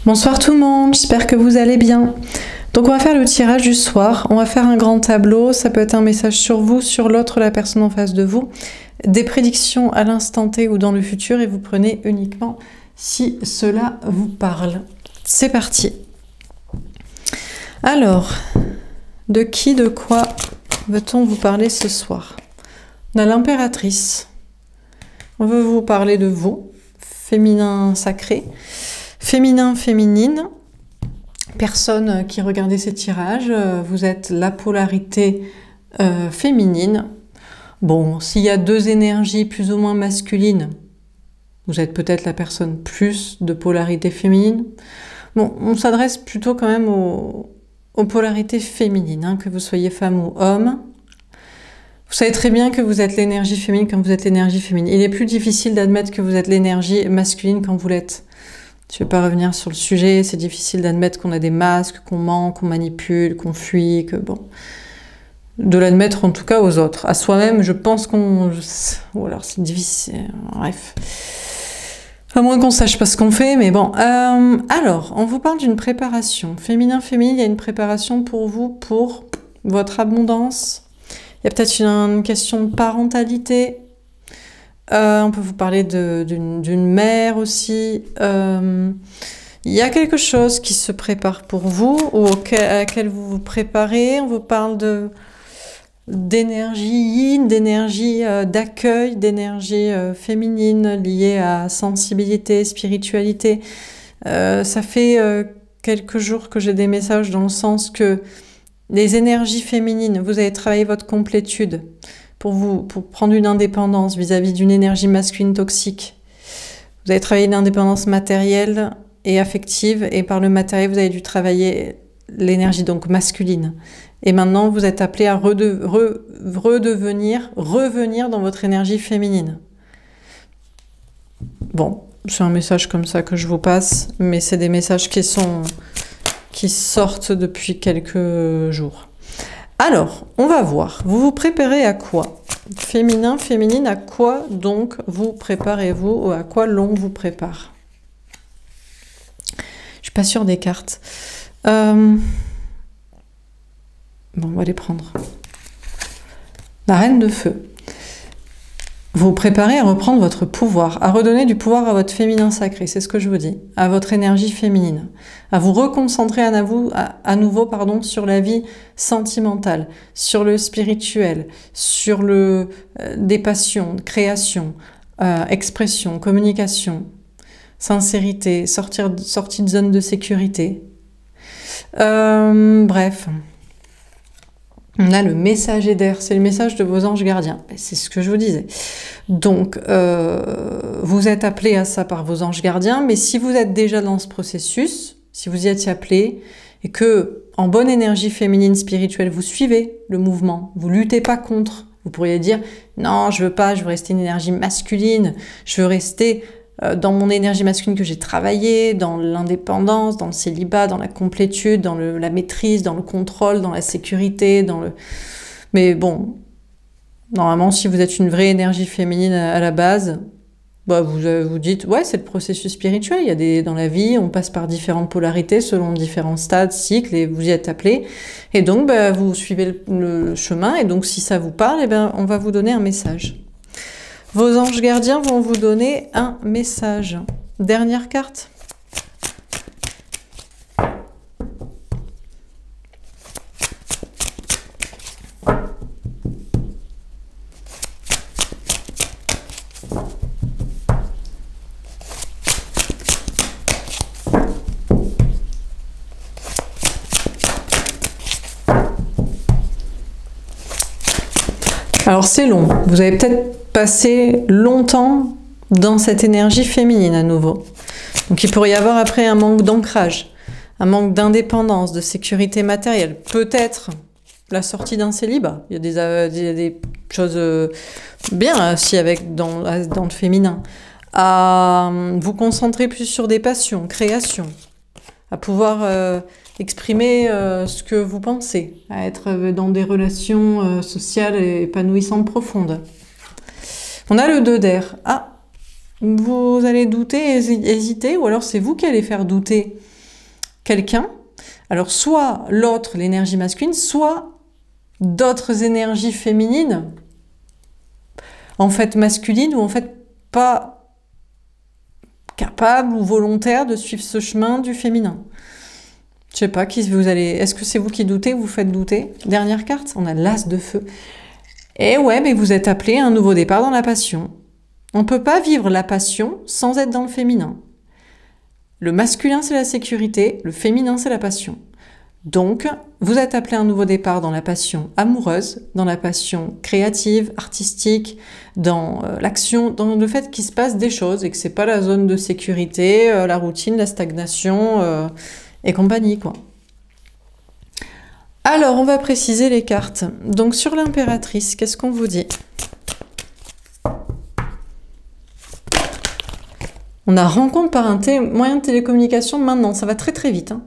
Bonsoir tout le monde, j'espère que vous allez bien. Donc on va faire le tirage du soir, on va faire un grand tableau, ça peut être un message sur vous, sur l'autre, la personne en face de vous, des prédictions à l'instant T ou dans le futur et vous prenez uniquement si cela vous parle. C'est parti. Alors, de qui, de quoi veut-on vous parler ce soir? On a l'impératrice. On veut vous parler de vous, féminin sacré, féminin féminine. Personne qui regardait ces tirages, vous êtes la polarité féminine. Bon, s'il y a deux énergies plus ou moins masculines, vous êtes peut-être la personne plus de polarité féminine. Bon, on s'adresse plutôt quand même aux polarités féminines, hein, que vous soyez femme ou homme. Vous savez très bien que vous êtes l'énergie féminine quand vous êtes l'énergie féminine. Il est plus difficile d'admettre que vous êtes l'énergie masculine quand vous l'êtes. Je ne vais pas revenir sur le sujet, c'est difficile d'admettre qu'on a des masques, qu'on ment, qu'on manipule, qu'on fuit, que bon... De l'admettre en tout cas aux autres. À soi-même, je pense qu'on... Ou alors c'est difficile... Bref. À moins qu'on sache pas ce qu'on fait, mais bon. Alors, on vous parle d'une préparation. Féminin-féminine, il y a une préparation pour vous, pour votre abondance. Il y a peut-être une question de parentalité. On peut vous parler d'une mère aussi. Il y a quelque chose qui se prépare pour vous ou à laquelle vous vous préparez. On vous parle d'énergie yin, d'énergie d'accueil, d'énergie féminine liée à sensibilité, spiritualité. Ça fait quelques jours que j'ai des messages dans le sens que les énergies féminines, vous avez travaillé votre complétude pour prendre une indépendance vis-à-vis d'une énergie masculine toxique. Vous avez travaillé une indépendance matérielle et affective, et par le matériel, vous avez dû travailler l'énergie donc masculine. Et maintenant, vous êtes appelé à revenir dans votre énergie féminine. Bon, c'est un message comme ça que je vous passe, mais c'est des messages qui sortent depuis quelques jours. Alors, on va voir. Vous vous préparez à quoi? Féminin, féminine, à quoi donc vous préparez-vous ou à quoi l'on vous prépare? Je suis pas sûre des cartes. Bon, on va les prendre. La reine de feu. Vous vous préparez à reprendre votre pouvoir, à redonner du pouvoir à votre féminin sacré, c'est ce que je vous dis, à votre énergie féminine, à vous reconcentrer à nouveau sur la vie sentimentale, sur le spirituel, sur des passions, création, expression, communication, sincérité, sortie de zone de sécurité. Bref. On a le messager d'air, c'est le message de vos anges gardiens. C'est ce que je vous disais. Donc, vous êtes appelé à ça par vos anges gardiens, mais si vous êtes déjà dans ce processus, si vous y êtes appelé, et que, en bonne énergie féminine spirituelle, vous suivez le mouvement, vous luttez pas contre, vous pourriez dire, non, je veux pas, je veux rester une énergie masculine, je veux rester dans mon énergie masculine que j'ai travaillé, dans l'indépendance, dans le célibat, dans la complétude, dans la maîtrise, dans le contrôle, dans la sécurité, Mais bon, normalement, si vous êtes une vraie énergie féminine à la base, bah vous dites, ouais, c'est le processus spirituel. Il y a dans la vie, on passe par différentes polarités selon différents stades, cycles, et vous y êtes appelé. Et donc, bah, vous suivez le chemin, et donc si ça vous parle, eh ben, on va vous donner un message. Vos anges gardiens vont vous donner un message. Dernière carte. Alors c'est long. Vous avez peut-être passé longtemps dans cette énergie féminine à nouveau. Donc il pourrait y avoir après un manque d'ancrage, un manque d'indépendance, de sécurité matérielle, peut-être la sortie d'un célibat. Il y a des choses bien aussi dans le féminin. À vous concentrer plus sur des passions, création, à pouvoir exprimer ce que vous pensez, à être dans des relations sociales et épanouissantes profondes. On a le 2 d'air. Ah, Vous allez douter, hésiter, ou alors c'est vous qui allez faire douter quelqu'un. Alors soit l'autre, l'énergie masculine, soit d'autres énergies féminines, en fait masculines, ou en fait pas capables ou volontaires de suivre ce chemin du féminin. Je sais pas, qui vous allez. Est-ce que c'est vous qui doutez ou vous faites douter? Dernière carte, on a l'as de feu. Et ouais, mais vous êtes appelé à un nouveau départ dans la passion. On ne peut pas vivre la passion sans être dans le féminin. Le masculin, c'est la sécurité, le féminin, c'est la passion. Donc, vous êtes appelé à un nouveau départ dans la passion amoureuse, dans la passion créative, artistique, dans l'action, dans le fait qu'il se passe des choses et que c'est pas la zone de sécurité, la routine, la stagnation et compagnie, quoi. Alors, on va préciser les cartes. Donc, sur l'impératrice, qu'est-ce qu'on vous dit? On a rencontre par un moyen de télécommunication maintenant, ça va très très vite. Hein.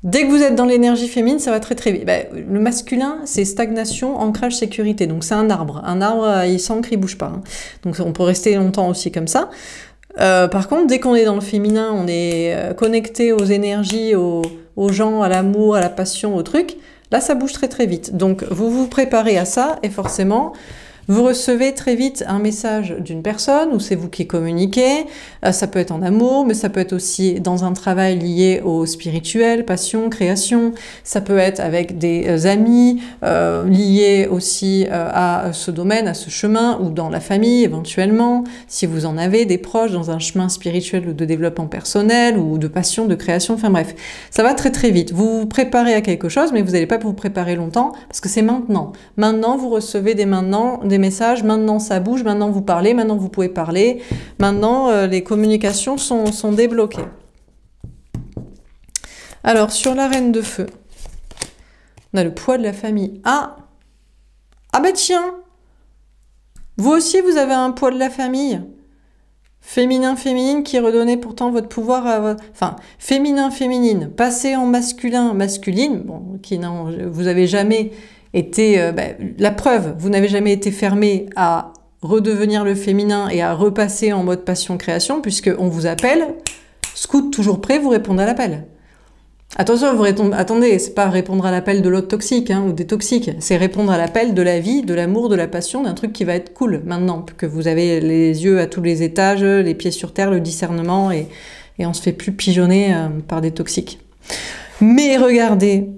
Dès que vous êtes dans l'énergie féminine, ça va très très vite. Ben, le masculin, c'est stagnation, ancrage, sécurité. Donc c'est un arbre. Un arbre, il s'ancre, il bouge pas. Hein. Donc on peut rester longtemps aussi comme ça. Par contre, dès qu'on est dans le féminin, on est connecté aux énergies, aux gens, à l'amour, à la passion, au truc. Là, ça bouge très très vite. Donc vous vous préparez à ça et forcément... Vous recevez très vite un message d'une personne ou c'est vous qui communiquez. Ça peut être en amour, mais ça peut être aussi dans un travail lié au spirituel, passion, création. Ça peut être avec des amis liés aussi à ce domaine, à ce chemin, ou dans la famille éventuellement, si vous en avez des proches dans un chemin spirituel ou de développement personnel ou de passion, de création, enfin bref. Ça va très très vite. Vous vous préparez à quelque chose, mais vous n'allez pas vous préparer longtemps parce que c'est maintenant. Maintenant, vous recevez des messages, maintenant ça bouge, maintenant vous parlez, maintenant vous pouvez parler, maintenant les communications sont débloquées. Alors sur la reine de feu, on a le poids de la famille. Ah bah tiens, vous aussi vous avez un poids de la famille. Féminin, féminine qui redonnait pourtant votre pouvoir à votre... Enfin, féminin, féminine, passé en masculin, masculine, bon, qui non, vous avez jamais... la preuve, vous n'avez jamais été fermé à redevenir le féminin et à repasser en mode passion-création, puisqu'on vous appelle, scout toujours prêt, vous répondez à l'appel. Attention, attendez, c'est pas répondre à l'appel de l'autre toxique ou des toxiques, c'est répondre à l'appel de la vie, de l'amour, de la passion, d'un truc qui va être cool maintenant, que vous avez les yeux à tous les étages, les pieds sur terre, le discernement, et on se fait plus pigeonner par des toxiques. Mais regardez,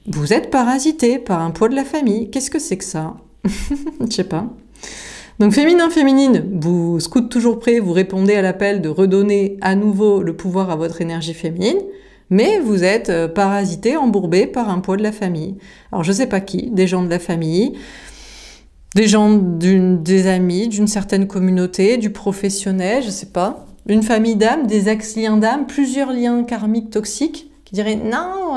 vous êtes parasité par un poids de la famille. Qu'est-ce que c'est que ça? Je sais pas. Donc féminin, féminine, vous scout toujours prêt, vous répondez à l'appel de redonner à nouveau le pouvoir à votre énergie féminine, mais vous êtes parasité, embourbé par un poids de la famille. Alors je sais pas qui, des gens de la famille, des gens des amis, d'une certaine communauté, du professionnel, je sais pas, une famille d'âmes, des ex-liens d'âmes, plusieurs liens karmiques toxiques, qui diraient non,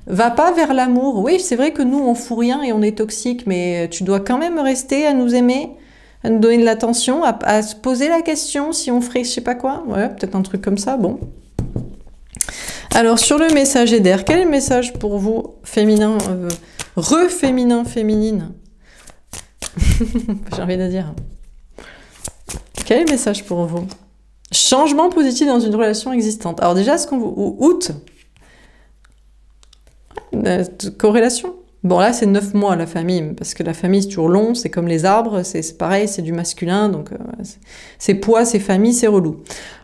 va pas vers l'amour. Oui, c'est vrai que nous on fout rien et on est toxique, mais tu dois quand même rester à nous aimer, à nous donner de l'attention, à se poser la question si on ferait je sais pas quoi. Ouais, peut-être un truc comme ça, bon. Alors sur le messager d'air, quel est le message pour vous, féminin, féminin, féminine? J'ai envie de dire. Quel est le message pour vous? Changement positif dans une relation existante. Alors déjà, est-ce qu'on vous... Août, corrélation. Bon là c'est 9 mois la famille, parce que la famille c'est toujours long, c'est comme les arbres, c'est pareil, c'est du masculin, donc c'est poids, c'est famille, c'est relou.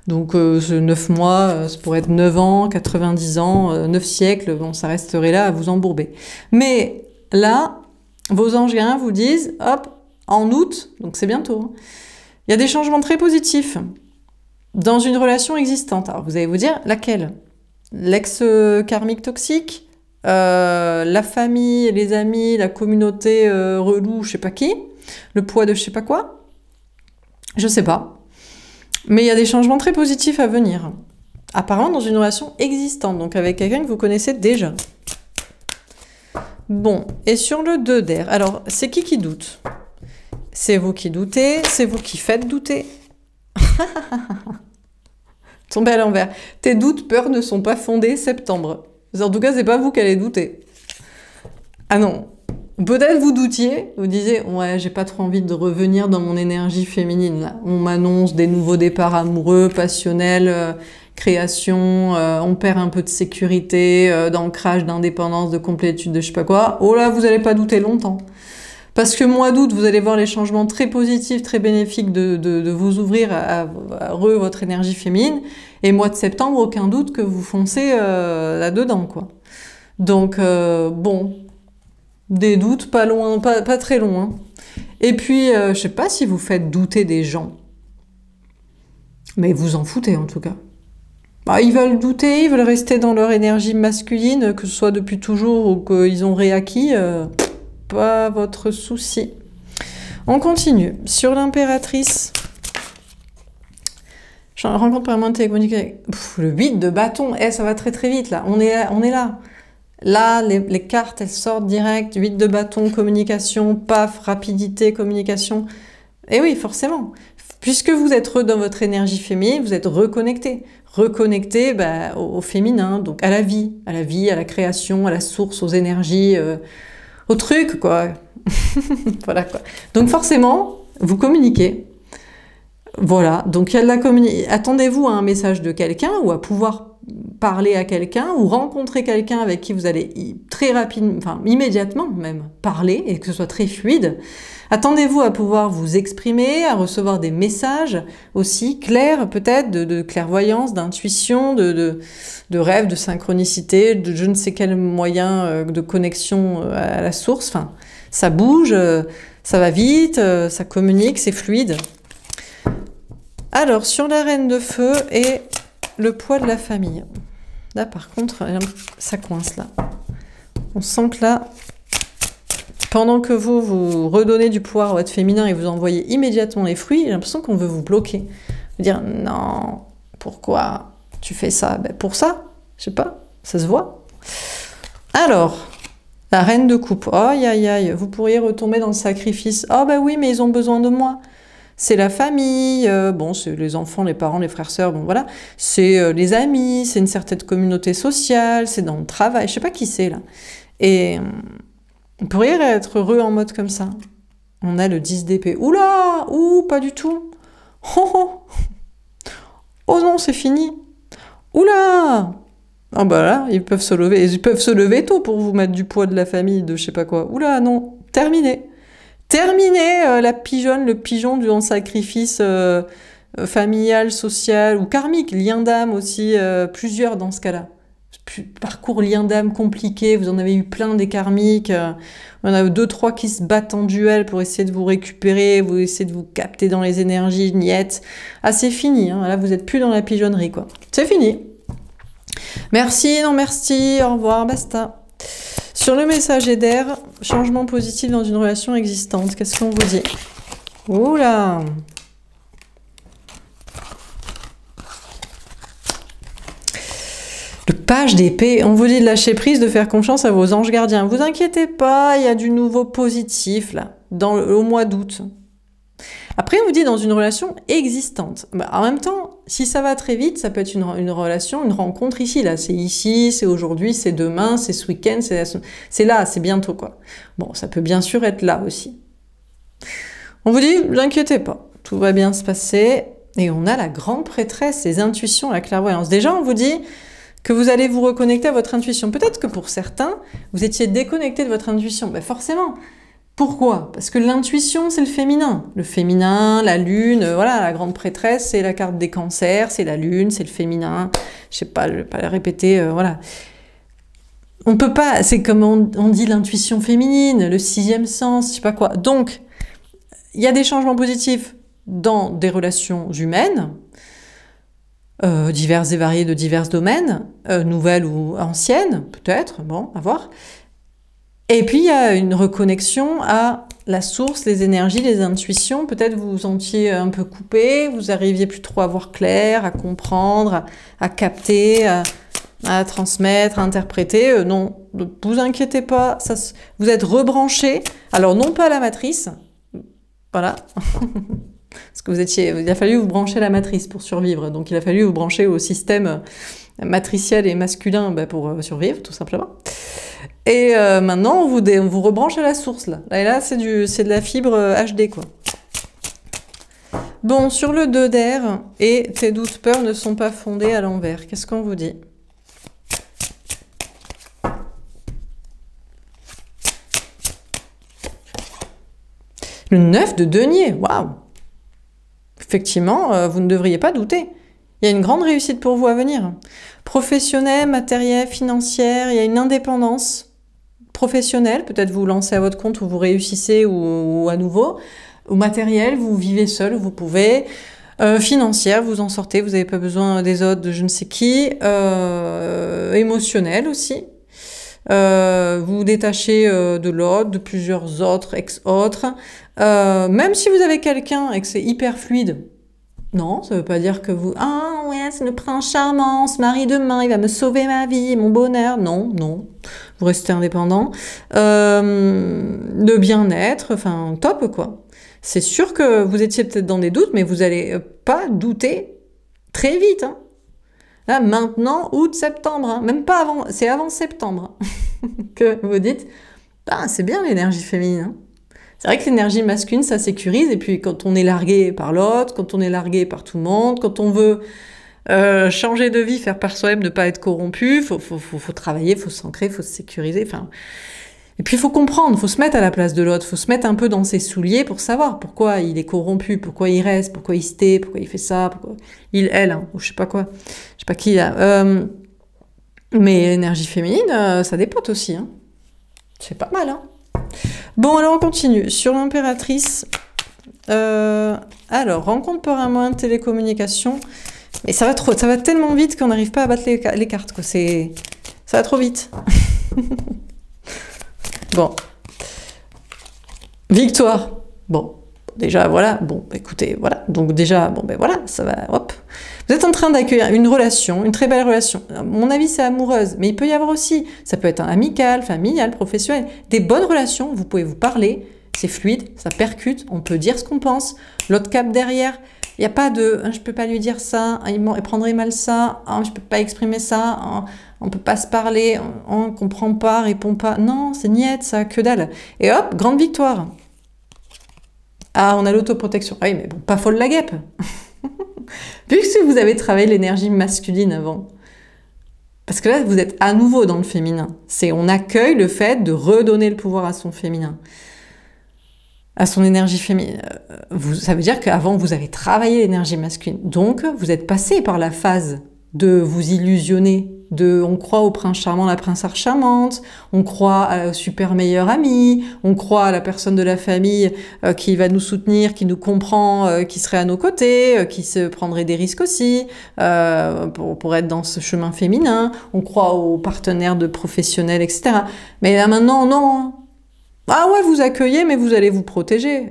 Donc 9 mois, ça pourrait être 9 ans, 90 ans, 9 siècles, bon ça resterait là à vous embourber. Mais là, vos anges gardiens vous disent, hop, en août, donc c'est bientôt, hein, il y a des changements très positifs dans une relation existante. Alors vous allez vous dire, laquelle? L'ex-karmique toxique, la famille, les amis, la communauté relou, je sais pas qui, le poids de je sais pas quoi, je sais pas. Mais il y a des changements très positifs à venir. Apparemment dans une relation existante, donc avec quelqu'un que vous connaissez déjà. Bon, et sur le 2 d'air, alors c'est qui doute? C'est vous qui doutez, c'est vous qui faites douter. Tombé à l'envers. Tes doutes, peurs ne sont pas fondés, septembre. En tout cas, c'est pas vous qui allez douter. Ah non. Peut-être vous doutiez, vous disiez, ouais, j'ai pas trop envie de revenir dans mon énergie féminine, là. On m'annonce des nouveaux départs amoureux, passionnels, création, on perd un peu de sécurité, d'ancrage, d'indépendance, de complétude, de je sais pas quoi. Oh là, vous allez pas douter longtemps. Parce que mois d'août, vous allez voir les changements très positifs, très bénéfiques de vous ouvrir à votre énergie féminine. Et mois de septembre, aucun doute que vous foncez là-dedans, quoi. Donc, bon, des doutes pas loin, pas très loin. Et puis, je sais pas si vous faites douter des gens. Mais vous en foutez, en tout cas. Bah, ils veulent douter, ils veulent rester dans leur énergie masculine, que ce soit depuis toujours ou qu'ils ont réacquis. Pas votre souci. On continue. Sur l'impératrice, je rencontre permanente téléphonique. Le 8 de bâton, ça va très très vite là. On est là. Là, les cartes, elles sortent direct. 8 de bâton, communication, paf, rapidité, communication. Et oui, forcément. Puisque vous êtes dans votre énergie féminine, vous êtes reconnecté. Reconnecté au féminin, donc à la vie, à la création, à la source, aux énergies... au truc, quoi. Voilà, quoi. Donc forcément, vous communiquez. Voilà, donc il y a de la communication. Attendez-vous à un message de quelqu'un ou à pouvoir parler à quelqu'un ou rencontrer quelqu'un avec qui vous allez très rapidement, enfin immédiatement même, parler et que ce soit très fluide. Attendez-vous à pouvoir vous exprimer, à recevoir des messages aussi clairs peut-être, de clairvoyance, d'intuition, de rêve, de synchronicité, de je ne sais quel moyen de connexion à la source. Enfin, ça bouge, ça va vite, ça communique, c'est fluide. Alors, sur la reine de feu et le poids de la famille. Là, par contre, ça coince là. On sent que là... Pendant que vous redonnez du pouvoir à votre féminin et vous envoyez immédiatement les fruits, j'ai l'impression qu'on veut vous bloquer. Vous dire, non, pourquoi tu fais ça? Ben pour ça, je sais pas, ça se voit. Alors, la reine de coupe, aïe aïe aïe, vous pourriez retomber dans le sacrifice. Ah ben oui, mais ils ont besoin de moi. C'est la famille, bon, c'est les enfants, les parents, les frères, sœurs, bon voilà. C'est les amis, c'est une certaine communauté sociale, c'est dans le travail, je sais pas qui c'est là. Et... vous pourriez être heureux en mode comme ça. On a le 10 d'épée. Oula! Ouh, pas du tout. Oh, oh. Oh non, c'est fini. Oula! Ah bah là, ils peuvent se lever. Ils peuvent se lever tôt pour vous mettre du poids de la famille, de je sais pas quoi. Oula, non. Terminé. Terminé la pigeonne, le pigeon du sacrifice familial, social ou karmique. Lien d'âme aussi, plusieurs dans ce cas-là. Parcours lien d'âme compliqué, vous en avez eu plein des karmiques, on a 2-3 qui se battent en duel pour essayer de vous récupérer, vous essayez de vous capter dans les énergies, niettes. Ah c'est fini, hein. Là vous êtes plus dans la pigeonnerie quoi. C'est fini. Merci, non merci, au revoir, basta. Sur le messager d'air, changement positif dans une relation existante, qu'est-ce qu'on vous dit? Oula! Le page d'épée, on vous dit de lâcher prise, de faire confiance à vos anges gardiens. Vous inquiétez pas, il y a du nouveau positif là, au mois d'août. Après, on vous dit dans une relation existante. Bah, en même temps, si ça va très vite, ça peut être une relation, une rencontre ici, là. C'est ici, c'est aujourd'hui, c'est demain, c'est ce week-end, c'est là, c'est bientôt quoi. Bon, ça peut bien sûr être là aussi. On vous dit, ne vous inquiétez pas, tout va bien se passer. Et on a la grande prêtresse, les intuitions, la clairvoyance. Déjà, on vous dit... que vous allez vous reconnecter à votre intuition. Peut-être que pour certains, vous étiez déconnecté de votre intuition. Ben forcément. Pourquoi? Parce que l'intuition, c'est le féminin. Le féminin, la lune, voilà, la grande prêtresse, c'est la carte des cancers, c'est la lune, c'est le féminin. Je sais pas, je vais pas la répéter, voilà. On peut pas, c'est comme on dit l'intuition féminine, le 6e sens, je sais pas quoi. Donc, il y a des changements positifs dans des relations humaines, diverses et variées de divers domaines, nouvelles ou anciennes, peut-être, bon, à voir. Et puis, il y a une reconnexion à la source, les énergies, les intuitions. Peut-être vous vous sentiez un peu coupé, vous n'arriviez plus trop à voir clair, à comprendre, à capter, à transmettre, à interpréter. Non, ne vous inquiétez pas, vous êtes rebranché. Alors, non pas à la matrice, voilà. Parce que il a fallu vous brancher à la matrice pour survivre. Donc, il a fallu vous brancher au système matriciel et masculin pour survivre, tout simplement. Et maintenant, on vous rebranche à la source, là. Et là, c'est de la fibre HD, quoi. Bon, sur le 2 d'air, et tes doutes, peurs ne sont pas fondés à l'envers. Qu'est-ce qu'on vous dit? Le 9 de denier, waouh! Effectivement, vous ne devriez pas douter. Il y a une grande réussite pour vous à venir. Professionnel, matériel, financière, il y a une indépendance professionnelle. Peut-être vous lancez à votre compte ou vous réussissez ou à nouveau. Ou matériel, vous vivez seul, vous pouvez. Financière, vous en sortez, vous n'avez pas besoin des autres, de je ne sais qui. Émotionnel aussi. Vous vous détachez de l'autre, de plusieurs autres, ex-autres. Même si vous avez quelqu'un et que c'est hyper fluide, non, ça veut pas dire que vous... Ah ouais, c'est le prince charmant, ce mari demain, il va me sauver ma vie, mon bonheur. Non, non, vous restez indépendant. De bien-être, enfin, top, quoi. C'est sûr que vous étiez peut-être dans des doutes, mais vous allez pas douter très vite, hein. Là, maintenant, août, septembre, hein. Même pas avant, c'est avant septembre que vous dites, ah, c'est bien l'énergie féminine, hein. C'est vrai que l'énergie masculine, ça sécurise, et puis quand on est largué par l'autre, quand on est largué par tout le monde, quand on veut changer de vie, faire par soi-même, ne pas être corrompu, faut travailler, faut s'ancrer, faut se sécuriser, enfin... Et puis il faut comprendre, faut se mettre à la place de l'autre, faut se mettre un peu dans ses souliers pour savoir pourquoi il est corrompu, pourquoi il reste, pourquoi il se tait, pourquoi il fait ça, pourquoi il, elle, hein, ou je sais pas quoi, je sais pas qui là. Mais l'énergie féminine, ça dépote aussi, hein. C'est pas mal, hein. Bon, alors on continue. Sur l'impératrice, alors, rencontre par un moyen de télécommunication, mais ça va tellement vite qu'on n'arrive pas à battre les cartes, quoi. Ça va trop vite. Bon. Victoire. Bon. Déjà, voilà. Bon, écoutez, voilà. Donc déjà, bon, ben voilà, ça va, hop. Vous êtes en train d'accueillir une relation, une très belle relation. À mon avis, c'est amoureuse, mais il peut y avoir aussi, ça peut être amical, familial, professionnel, des bonnes relations, vous pouvez vous parler, c'est fluide, ça percute, on peut dire ce qu'on pense, l'autre cap derrière, il n'y a pas de « je peux pas lui dire ça, il prendrait mal ça, je peux pas exprimer ça, on peut pas se parler, on comprend pas, répond pas ». Non, c'est niette, ça, que dalle. Et hop, grande victoire. Ah, on a l'autoprotection. Ah oui, mais bon, pas folle la guêpe. Puisque vous avez travaillé l'énergie masculine avant. Parce que là, vous êtes à nouveau dans le féminin. On accueille le fait de redonner le pouvoir à son féminin. À son énergie féminine. Ça veut dire qu'avant, vous avez travaillé l'énergie masculine. Donc, vous êtes passé par la phase de vous illusionner. On croit au prince charmant, la princesse charmante, on croit à super meilleur ami, on croit à la personne de la famille qui va nous soutenir, qui nous comprend, qui serait à nos côtés, qui se prendrait des risques aussi pour être dans ce chemin féminin, on croit aux partenaires de professionnels, etc. Mais là maintenant, non. Ah ouais, vous accueillez, mais vous allez vous protéger.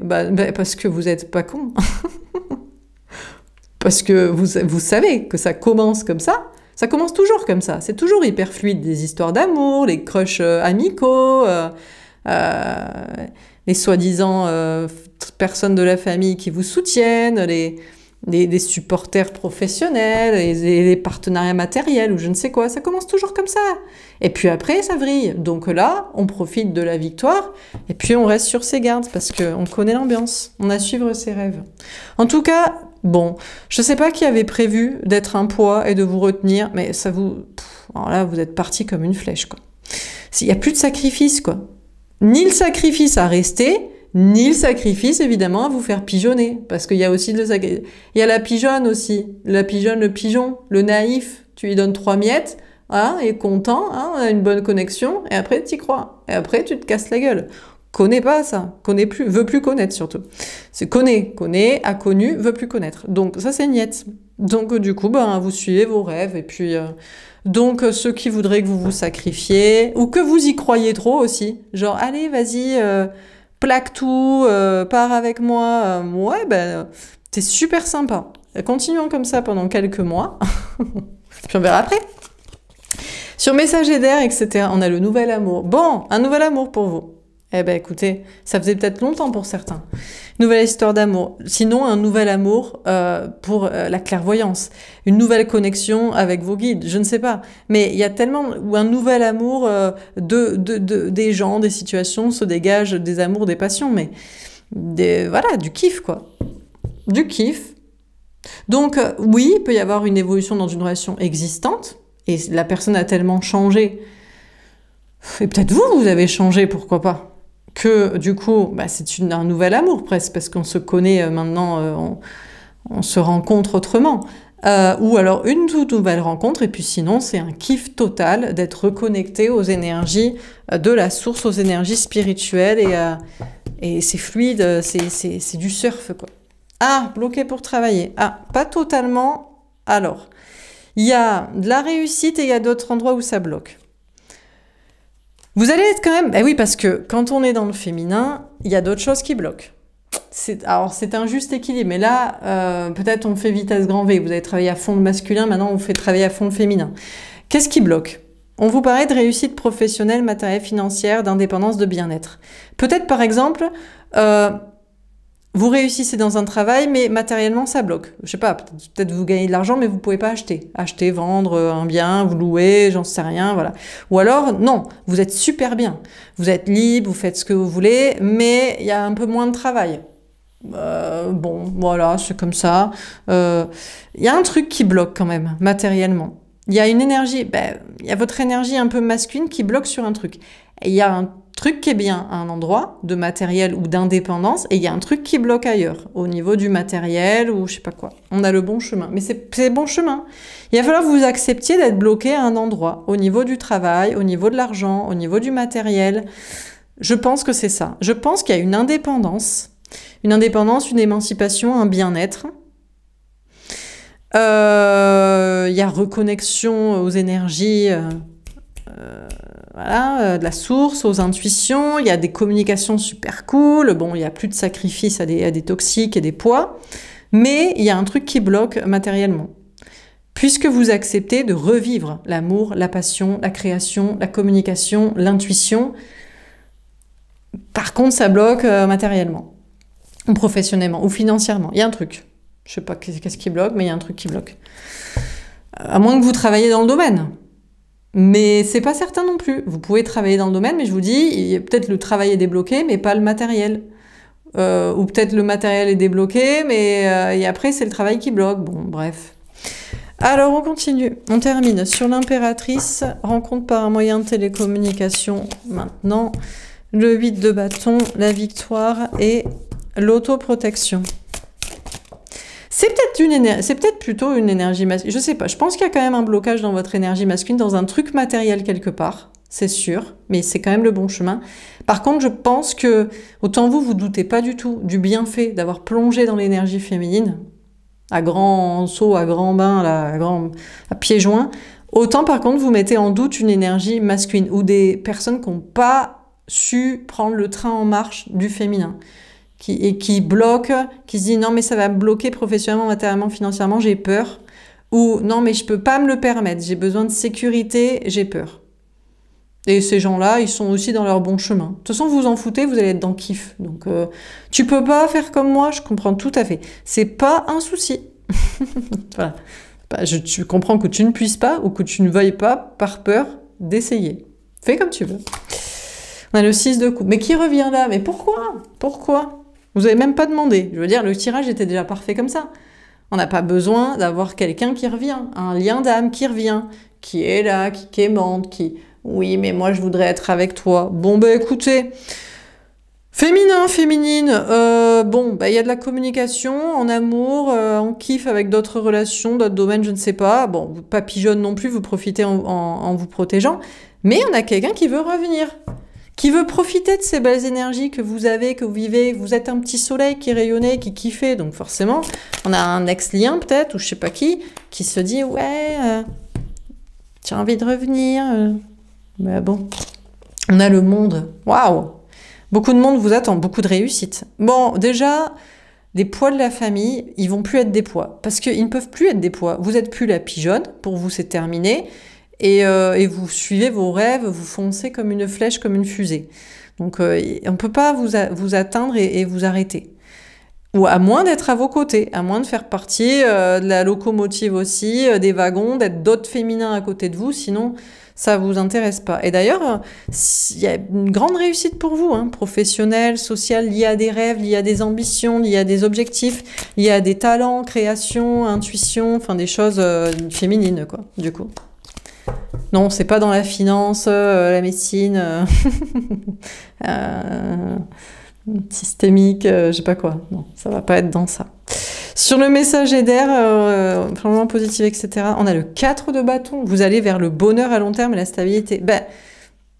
Parce que vous n'êtes pas con. Parce que vous savez que ça commence comme ça. Ça commence toujours comme ça. C'est toujours hyper fluide. Des histoires d'amour, les crushs amicaux, les soi-disant personnes de la famille qui vous soutiennent, les supporters professionnels, les partenariats matériels ou je ne sais quoi. Ça commence toujours comme ça. Et puis après, ça vrille. Donc là, on profite de la victoire et puis on reste sur ses gardes parce qu'on connaît l'ambiance. On a suivre ses rêves. En tout cas, bon, je ne sais pas qui avait prévu d'être un poids et de vous retenir, mais ça vous... alors là, vous êtes parti comme une flèche, quoi. Il n'y a plus de sacrifice, quoi. Ni le sacrifice à rester, ni le sacrifice, évidemment, à vous faire pigeonner. Parce qu'il y a aussi il y a la pigeonne aussi. La pigeonne, le pigeon, le naïf. Tu lui donnes 3 miettes, hein, il est content, hein, on a une bonne connexion, et après, tu y crois. Et après, tu te casses la gueule. Connais pas ça, connais plus, veut plus connaître surtout. C'est connaît, a connu, veut plus connaître. Donc ça c'est niette. Donc du coup, vous suivez vos rêves et puis donc ceux qui voudraient que vous vous sacrifiez ou que vous y croyez trop aussi, genre allez vas-y, plaque tout, pars avec moi, c'est super sympa. Continuons comme ça pendant quelques mois, puis on verra après. Sur messager d'air, etc. On a le nouvel amour. Bon, un nouvel amour pour vous. Eh ben écoutez, ça faisait peut-être longtemps pour certains. Nouvelle histoire d'amour. Sinon, un nouvel amour pour la clairvoyance. Une nouvelle connexion avec vos guides, je ne sais pas. Mais il y a tellement... Ou un nouvel amour des gens, des situations, se dégagent des amours, des passions. Mais voilà, du kiff, quoi. Du kiff. Donc, oui, il peut y avoir une évolution dans une relation existante. Et la personne a tellement changé. Et peut-être vous avez changé, pourquoi pas, que du coup, bah, c'est un nouvel amour presque, parce qu'on se connaît maintenant, on se rencontre autrement. Ou alors une toute nouvelle rencontre, et puis sinon, c'est un kiff total d'être reconnecté aux énergies de la source, aux énergies spirituelles, et c'est fluide, c'est du surf, quoi. Ah, bloqué pour travailler. Ah, pas totalement. Alors, il y a de la réussite et il y a d'autres endroits où ça bloque. Vous allez être quand même... Ben oui, parce que quand on est dans le féminin, il y a d'autres choses qui bloquent. Alors, c'est un juste équilibre. Mais là, peut-être on fait vitesse grand V. Vous avez travaillé à fond le masculin, maintenant on fait travailler à fond le féminin. Qu'est-ce qui bloque? On vous parlait de réussite professionnelle, matérielle, financière, d'indépendance, de bien-être. Peut-être, par exemple, vous réussissez dans un travail, mais matériellement, ça bloque. Je sais pas, peut-être vous gagnez de l'argent, mais vous pouvez pas acheter. Acheter, vendre un bien, vous louer, j'en sais rien, voilà. Ou alors, non, vous êtes super bien. Vous êtes libre, vous faites ce que vous voulez, mais il y a un peu moins de travail. Bon, voilà, c'est comme ça. Il y a un truc qui bloque quand même, matériellement. Il y a une énergie, il y a votre énergie un peu masculine qui bloque sur un truc. Et il y a un truc qui est bien à un endroit de matériel ou d'indépendance, et il y a un truc qui bloque ailleurs, au niveau du matériel ou je sais pas quoi. On a le bon chemin, mais c'est bon chemin. Il va falloir que vous acceptiez d'être bloqué à un endroit, au niveau du travail, au niveau de l'argent, au niveau du matériel. Je pense que c'est ça. Je pense qu'il y a une indépendance, une émancipation, un bien-être. Il y a reconnexion aux énergies... voilà, de la source, aux intuitions, il y a des communications super cool, bon, il n'y a plus de sacrifice à des toxiques et des poids, mais il y a un truc qui bloque matériellement. Puisque vous acceptez de revivre l'amour, la passion, la création, la communication, l'intuition, par contre, ça bloque matériellement, ou professionnellement, ou financièrement. Il y a un truc. Je sais pas qu'est-ce qui bloque, mais il y a un truc qui bloque. À moins que vous travailliez dans le domaine. Mais c'est pas certain non plus. Vous pouvez travailler dans le domaine, mais je vous dis, peut-être le travail est débloqué, mais pas le matériel. Ou peut-être le matériel est débloqué, mais et après c'est le travail qui bloque. Bon, bref. Alors on continue. On termine sur l'impératrice. Rencontre par un moyen de télécommunication maintenant. Le 8 de bâton, la victoire et l'autoprotection. C'est peut-être plutôt une énergie masculine. Je sais pas. Je pense qu'il y a quand même un blocage dans votre énergie masculine, dans un truc matériel quelque part. C'est sûr. Mais c'est quand même le bon chemin. Par contre, je pense que, autant vous doutez pas du tout du bienfait d'avoir plongé dans l'énergie féminine, à grand saut, à grand bain, à pieds joints, autant par contre vous mettez en doute une énergie masculine ou des personnes qui n'ont pas su prendre le train en marche du féminin. Qui bloque, qui se dit non mais ça va me bloquer professionnellement, matériellement, financièrement, j'ai peur. Ou non mais je peux pas me le permettre, j'ai besoin de sécurité, j'ai peur. Et ces gens-là, ils sont aussi dans leur bon chemin. De toute façon, vous en foutez, vous allez être dans le kiff. Donc tu peux pas faire comme moi, je comprends tout à fait. C'est pas un souci. Voilà. Je comprends que tu ne puisses pas ou que tu ne veuilles pas par peur d'essayer. Fais comme tu veux. On a le 6 de coupe. Mais qui revient là? Mais pourquoi? Pourquoi? Vous n'avez même pas demandé. Je veux dire, le tirage était déjà parfait comme ça. On n'a pas besoin d'avoir quelqu'un qui revient, un lien d'âme qui revient, qui est là, qui aimante, qui... Oui, mais moi, je voudrais être avec toi. Bon, ben écoutez, féminin, féminine, il y a de la communication, en amour, en kiff avec d'autres relations, d'autres domaines, je ne sais pas. Bon, pas pigeonne non plus, vous profitez en vous protégeant. Mais on a quelqu'un qui veut revenir. Qui veut profiter de ces belles énergies que vous avez, que vous vivez. Vous êtes un petit soleil qui rayonnait, qui kiffait. Donc forcément, on a un ex-lien peut-être, ou je sais pas qui se dit « Ouais, tu as envie de revenir Mais bon, on a le monde. Waouh! Beaucoup de monde vous attend, beaucoup de réussite. Bon, déjà, les poids de la famille, ils vont plus être des poids. Parce qu'ils ne peuvent plus être des poids. Vous êtes plus la pigeonne, pour vous c'est terminé. Et vous suivez vos rêves, vous foncez comme une flèche, comme une fusée. Donc, on ne peut pas vous atteindre et vous arrêter. Ou à moins d'être à vos côtés, à moins de faire partie de la locomotive aussi, des wagons, d'être d'autres féminins à côté de vous, sinon ça vous intéresse pas. Et d'ailleurs, il y a une grande réussite pour vous, hein, professionnelle, sociale, liée à des rêves, liée à des ambitions, liée à des objectifs, liée à des talents, création, intuition, enfin des choses féminines, quoi, du coup. Non, c'est pas dans la finance, la médecine, systémique, je sais pas quoi. Non, ça va pas être dans ça. Sur le messager d'air, vraiment positif, etc., on a le 4 de bâton. Vous allez vers le bonheur à long terme et la stabilité. Ben,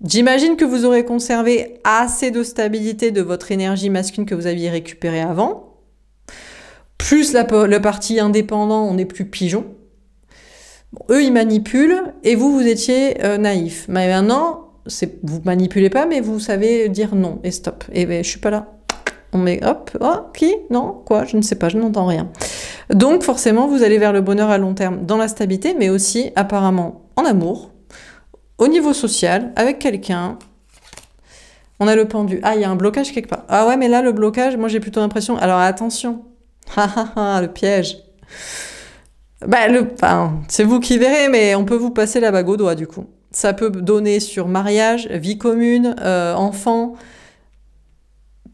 j'imagine que vous aurez conservé assez de stabilité de votre énergie masculine que vous aviez récupérée avant. Plus le parti indépendant, on n'est plus pigeon. Bon, eux, ils manipulent et vous étiez naïf. Mais maintenant, vous manipulez pas, mais vous savez dire non et stop. Et ben, je suis pas là. On met hop, oh, qui? Non, quoi? Je ne sais pas, je n'entends rien. Donc forcément, vous allez vers le bonheur à long terme dans la stabilité, mais aussi apparemment en amour, au niveau social, avec quelqu'un. On a le pendu. Ah, il y a un blocage quelque part. Ah ouais, mais là, le blocage, moi j'ai plutôt l'impression... Alors attention, le piège. Bah, c'est vous qui verrez, mais on peut vous passer la bague au doigt du coup. Ça peut donner sur mariage, vie commune, enfant...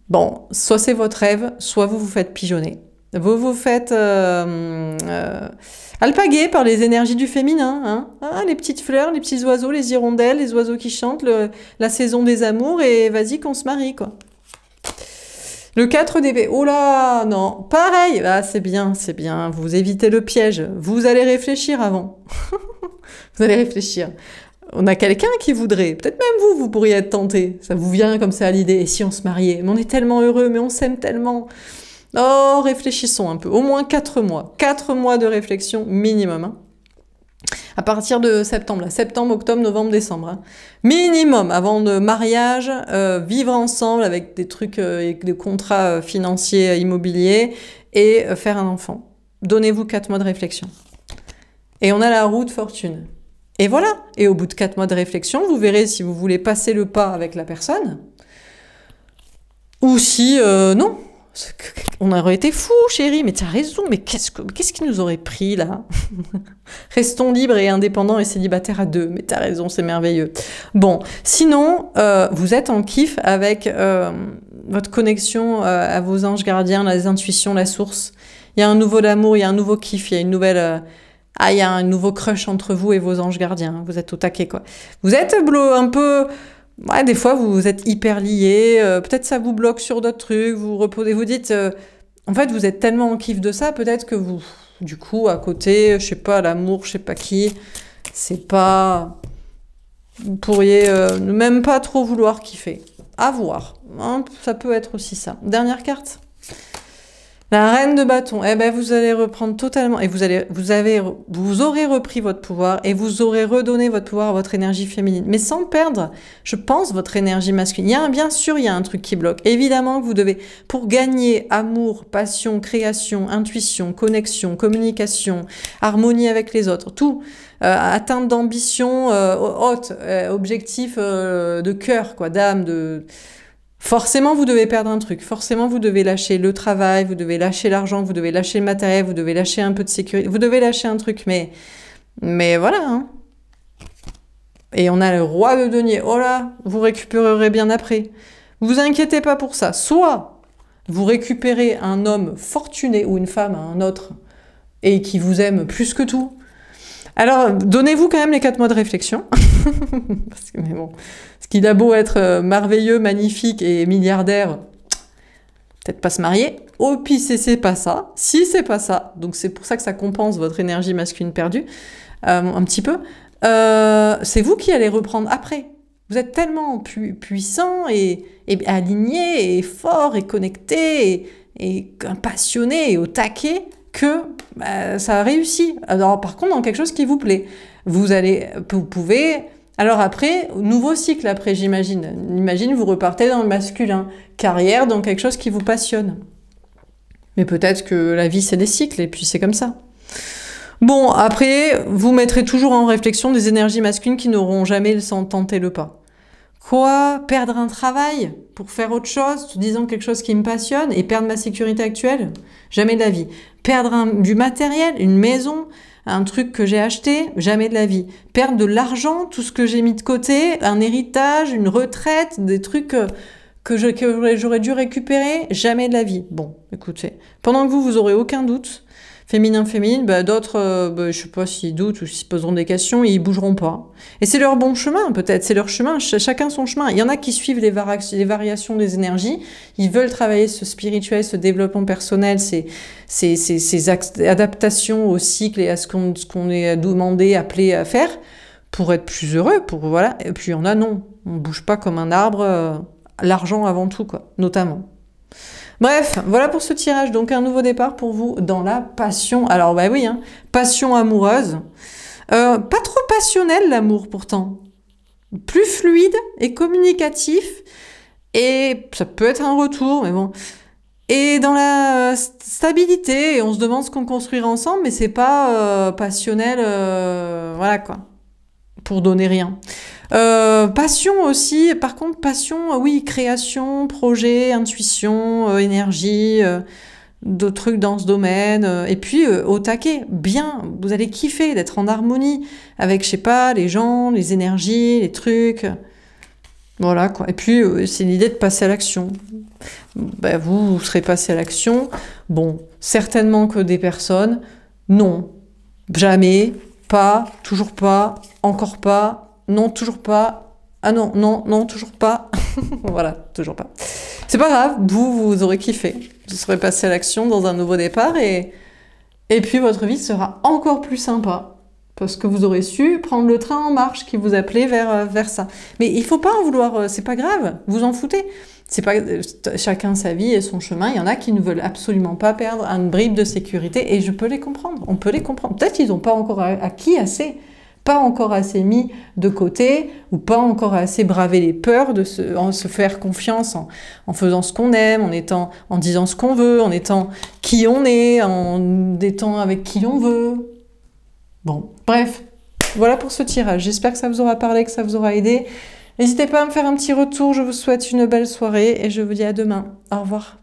Bon, soit c'est votre rêve, soit vous vous faites pigeonner. Vous vous faites alpaguer par les énergies du féminin. Hein, ah, les petites fleurs, les petits oiseaux, les hirondelles, les oiseaux qui chantent, la saison des amours, et vas-y qu'on se marie, quoi. Le 4 d'épée. Oh là, non. Pareil. Ah, c'est bien, c'est bien. Vous évitez le piège. Vous allez réfléchir avant. Vous allez réfléchir. On a quelqu'un qui voudrait, peut-être même vous pourriez être tenté. Ça vous vient comme ça à l'idée, et si on se mariait? Mais on est tellement heureux, mais on s'aime tellement. Oh, réfléchissons un peu. Au moins 4 mois. 4 mois de réflexion minimum. Hein. À partir de septembre, là. Septembre, octobre, novembre, décembre. Hein. Minimum, avant de mariage, vivre ensemble avec des trucs, des contrats financiers, immobiliers, et faire un enfant. Donnez-vous 4 mois de réflexion. Et on a la roue de fortune. Et voilà, et au bout de 4 mois de réflexion, vous verrez si vous voulez passer le pas avec la personne, ou si non. On aurait été fous, chérie, mais tu as raison, mais qu'est-ce qui nous aurait pris, là? Restons libres et indépendants et célibataires à deux, mais tu as raison, c'est merveilleux. Bon, sinon, vous êtes en kiff avec votre connexion à vos anges gardiens, les intuitions, la source. Il y a un nouveau amour, il y a un nouveau kiff, il y a une nouvelle... il y a un nouveau crush entre vous et vos anges gardiens. Vous êtes au taquet, quoi. Vous êtes un peu... Ouais, des fois, vous êtes hyper liés. Peut-être ça vous bloque sur d'autres trucs. Vous reposez, vous dites... en fait, vous êtes tellement en kiff de ça, peut-être que vous... Du coup, à côté, je sais pas, l'amour, je sais pas qui, c'est pas... Vous pourriez même pas trop vouloir kiffer. À voir. Hein, ça peut être aussi ça. Dernière carte. La reine de bâton, eh ben vous allez reprendre totalement, et vous aurez repris votre pouvoir, et vous aurez redonné votre pouvoir à votre énergie féminine, mais sans perdre, je pense, votre énergie masculine. Bien sûr, il y a un truc qui bloque. Évidemment que vous devez, pour gagner amour, passion, création, intuition, connexion, communication, harmonie avec les autres, tout, atteinte d'ambition haute, objectif de cœur, quoi, d'âme, de... Forcément, vous devez perdre un truc. Forcément, vous devez lâcher le travail, vous devez lâcher l'argent, vous devez lâcher le matériel, vous devez lâcher un peu de sécurité. Vous devez lâcher un truc, mais voilà. Hein. Et on a le roi de denier. Oh là, vous récupérerez bien après. Vous inquiétez pas pour ça. Soit vous récupérez un homme fortuné ou une femme, un autre, et qui vous aime plus que tout. Alors, donnez-vous quand même les 4 mois de réflexion. Parce que, mais bon, ce qu'il a beau être merveilleux, magnifique et milliardaire, peut-être pas se marier. Oh, puis c'est pas ça. Si c'est pas ça, donc c'est pour ça que ça compense votre énergie masculine perdue, un petit peu. C'est vous qui allez reprendre après. Vous êtes tellement puissant et aligné et fort et connecté et passionné et au taquet que ça a réussi. Alors par contre, dans quelque chose qui vous plaît, vous pouvez... Alors après, nouveau cycle après, j'imagine. Imagine, vous repartez dans le masculin. Carrière, dans quelque chose qui vous passionne. Mais peut-être que la vie, c'est des cycles, et puis c'est comme ça. Bon, après, vous mettrez toujours en réflexion des énergies masculines qui n'auront jamais tenté le pas. Quoi? Perdre un travail pour faire autre chose, tout disant quelque chose qui me passionne et perdre ma sécurité actuelle? Jamais de la vie. Perdre du matériel, une maison, un truc que j'ai acheté? Jamais de la vie. Perdre de l'argent, tout ce que j'ai mis de côté, un héritage, une retraite, des trucs que j'aurais dû récupérer? Jamais de la vie. Bon, écoutez, pendant que vous aurez aucun doute, féminin, féminine, d'autres, je sais pas s'ils doutent ou s'ils se poseront des questions, ils bougeront pas. Et c'est leur bon chemin, peut-être, c'est leur chemin, chacun son chemin. Il y en a qui suivent les variations des énergies, ils veulent travailler ce spirituel, ce développement personnel, ces adaptations au cycle et à ce qu'on est demandé, appelé à faire, pour être plus heureux, voilà. Et puis il y en a, non, on bouge pas comme un arbre, l'argent avant tout, quoi, notamment. Bref, voilà pour ce tirage. Donc un nouveau départ pour vous dans la passion. Alors bah oui, hein, passion amoureuse. Pas trop passionnel l'amour pourtant. Plus fluide et communicatif. Et ça peut être un retour, mais bon. Et dans la stabilité, on se demande ce qu'on construira ensemble, mais c'est pas passionnel, voilà quoi. Pour donner rien. Passion aussi, par contre, passion, oui, création, projet, intuition, énergie, d'autres trucs dans ce domaine. Et puis, au taquet, bien, vous allez kiffer d'être en harmonie avec, je sais pas, les gens, les énergies, les trucs. Voilà, quoi. Et puis, c'est l'idée de passer à l'action. Ben, vous serez passé à l'action. Bon, certainement que des personnes, non, jamais, pas, toujours pas, encore pas, non, toujours pas, ah non, non, non, toujours pas. Voilà, toujours pas. C'est pas grave, vous aurez kiffé. Vous serez passé à l'action dans un nouveau départ et puis votre vie sera encore plus sympa. Parce que vous aurez su prendre le train en marche qui vous appelait vers ça. Mais il faut pas en vouloir, c'est pas grave, vous en foutez. C'est pas chacun sa vie et son chemin. Il y en a qui ne veulent absolument pas perdre une bribe de sécurité et je peux les comprendre. On peut les comprendre. Peut-être qu'ils n'ont pas encore acquis assez, pas encore assez mis de côté ou pas encore assez bravé les peurs de se faire confiance en faisant ce qu'on aime, en disant ce qu'on veut, en étant qui on est, en étant avec qui on veut. Bon, bref, voilà pour ce tirage. J'espère que ça vous aura parlé, que ça vous aura aidé. N'hésitez pas à me faire un petit retour. Je vous souhaite une belle soirée et je vous dis à demain. Au revoir.